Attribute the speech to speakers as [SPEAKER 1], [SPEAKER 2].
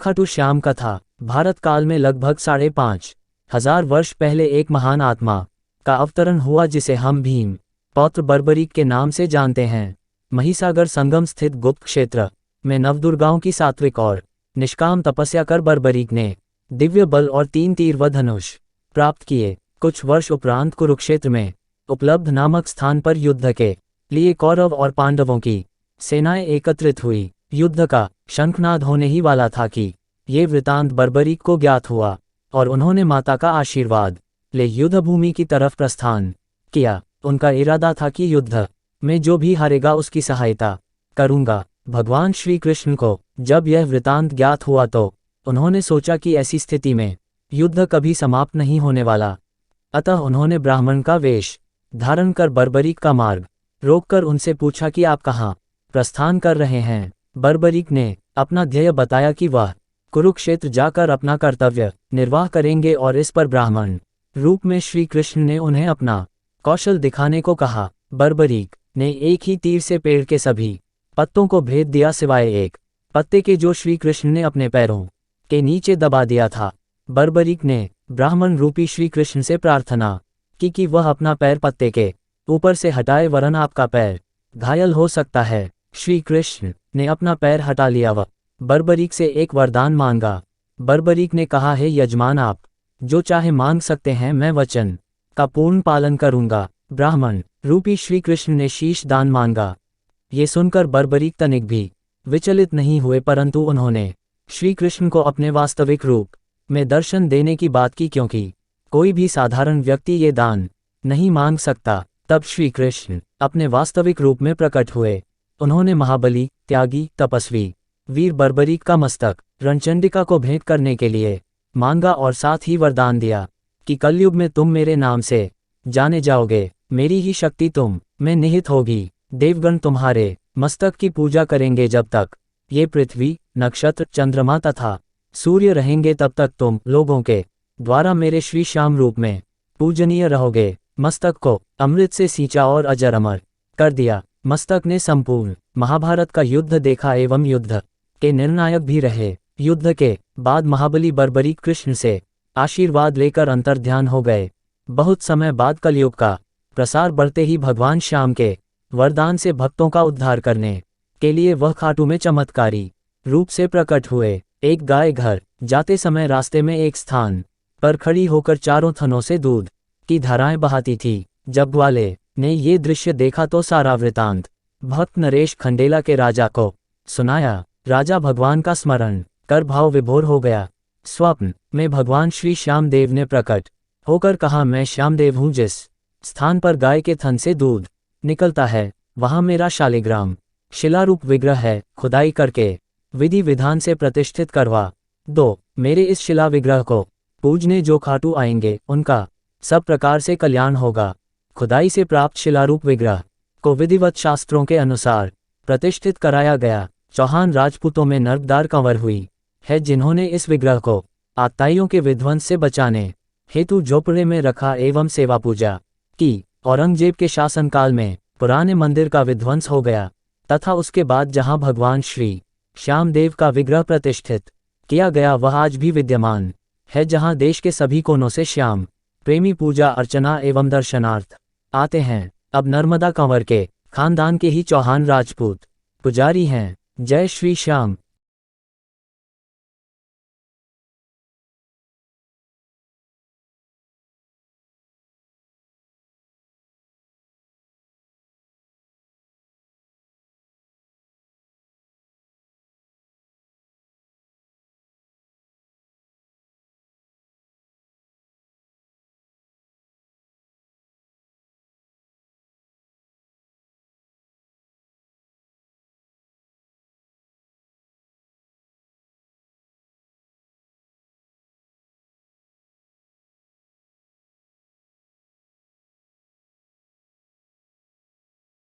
[SPEAKER 1] खाटू श्याम कथा। भारत काल में लगभग 5,500 वर्ष पहले एक महान आत्मा का अवतरण हुआ जिसे हम भीम पौत्र बर्बरीक के नाम से जानते हैं। महिसागर संगम स्थित गुप्त क्षेत्र में नवदुर्गाओं की सात्विक और निष्काम तपस्या कर बर्बरीक ने दिव्य बल और 3 तीर व धनुष प्राप्त किए। कुछ वर्ष उपरांत कुरुक्षेत्र में उपलब्ध नामक स्थान पर युद्ध के लिए कौरव और पांडवों की सेनाएं एकत्रित हुई। युद्ध का शंखनाद होने ही वाला था कि ये वृतांत बर्बरीक को ज्ञात हुआ और उन्होंने माता का आशीर्वाद ले युद्धभूमि की तरफ प्रस्थान किया। उनका इरादा था कि युद्ध में जो भी हारेगा उसकी सहायता करूंगा। भगवान श्री कृष्ण को जब यह वृतांत ज्ञात हुआ तो उन्होंने सोचा कि ऐसी स्थिति में युद्ध कभी समाप्त नहीं होने वाला। अतः उन्होंने ब्राह्मण का वेश धारण कर बर्बरीक का मार्ग रोककर उनसे पूछा कि आप कहाँ प्रस्थान कर रहे हैं। बर्बरीक ने अपना ध्येय बताया कि वह कुरुक्षेत्र जाकर अपना कर्तव्य निर्वाह करेंगे और इस पर ब्राह्मण रूप में श्री कृष्ण ने उन्हें अपना कौशल दिखाने को कहा। बर्बरीक ने एक ही तीर से पेड़ के सभी पत्तों को भेद दिया सिवाय एक पत्ते के जो श्री कृष्ण ने अपने पैरों के नीचे दबा दिया था। बर्बरीक ने ब्राह्मण रूपी श्री कृष्ण से प्रार्थना की कि वह अपना पैर पत्ते के ऊपर से हटाए वरन आपका पैर घायल हो सकता है। श्री कृष्ण ने अपना पैर हटा लिया व बर्बरीक से एक वरदान मांगा। बर्बरीक ने कहा, हे यजमान, आप जो चाहे मांग सकते हैं, मैं वचन का पूर्ण पालन करूंगा। ब्राह्मण रूपी श्री कृष्ण ने शीश दान मांगा। ये सुनकर बर्बरीक तनिक भी विचलित नहीं हुए, परंतु उन्होंने श्री कृष्ण को अपने वास्तविक रूप में दर्शन देने की बात की, क्योंकि कोई भी साधारण व्यक्ति ये दान नहीं मांग सकता। तब श्री कृष्ण अपने वास्तविक रूप में प्रकट हुए। उन्होंने महाबली, त्यागी, तपस्वी वीर बर्बरीक का मस्तक रणचंडिका को भेंट करने के लिए मांगा और साथ ही वरदान दिया कि कलयुग में तुम मेरे नाम से जाने जाओगे, मेरी ही शक्ति तुम में निहित होगी। देवगण तुम्हारे मस्तक की पूजा करेंगे जब तक ये पृथ्वी, नक्षत्र, चंद्रमा तथा सूर्य रहेंगे, तब तक तुम लोगों के द्वारा मेरे श्री श्याम रूप में पूजनीय रहोगे। मस्तक को अमृत से सींचा और अजर अमर कर दिया। मस्तक ने संपूर्ण महाभारत का युद्ध देखा एवं युद्ध के निर्णायक भी रहे। युद्ध के बाद महाबली बर्बरीक कृष्ण से आशीर्वाद लेकर अंतर्ध्यान हो गए। बहुत समय बाद कलयुग का प्रसार बढ़ते ही भगवान श्याम के वरदान से भक्तों का उद्धार करने के लिए वह खाटू में चमत्कारी रूप से प्रकट हुए। एक गाय घर जाते समय रास्ते में एक स्थान पर खड़ी होकर चारों थनों से दूध की धाराएं बहाती थी। जब ग्वाले ने ये दृश्य देखा तो सारा वृतांत भक्त नरेश खंडेला के राजा को सुनाया। राजा भगवान का स्मरण कर भाव विभोर हो गया। स्वप्न में भगवान श्री श्यामदेव ने प्रकट होकर कहा, मैं श्यामदेव हूँ, जिस स्थान पर गाय के थन से दूध निकलता है वहां मेरा शालिग्राम शिलारूप विग्रह है। खुदाई करके विधि विधान से प्रतिष्ठित करवा दो। मेरे इस शिला विग्रह को पूजने जो खाटू आएंगे उनका सब प्रकार से कल्याण होगा। खुदाई से प्राप्त शिलारूप विग्रह को विधिवत शास्त्रों के अनुसार प्रतिष्ठित कराया गया। चौहान राजपूतों में नर्कदार कंवर हुई है, जिन्होंने इस विग्रह को आताइयों के विध्वंस से बचाने हेतु झोपड़े में रखा एवं सेवा पूजा की। औरंगजेब के शासनकाल में पुराने मंदिर का विध्वंस हो गया तथा उसके बाद जहां भगवान श्री श्यामदेव का विग्रह प्रतिष्ठित किया गया वह आज भी विद्यमान है, जहां देश के सभी कोनों से श्याम प्रेमी पूजा अर्चना एवं दर्शनार्थ आते हैं। अब नर्मदा कंवर के खानदान के ही चौहान राजपूत पुजारी हैं। जय श्री श्याम।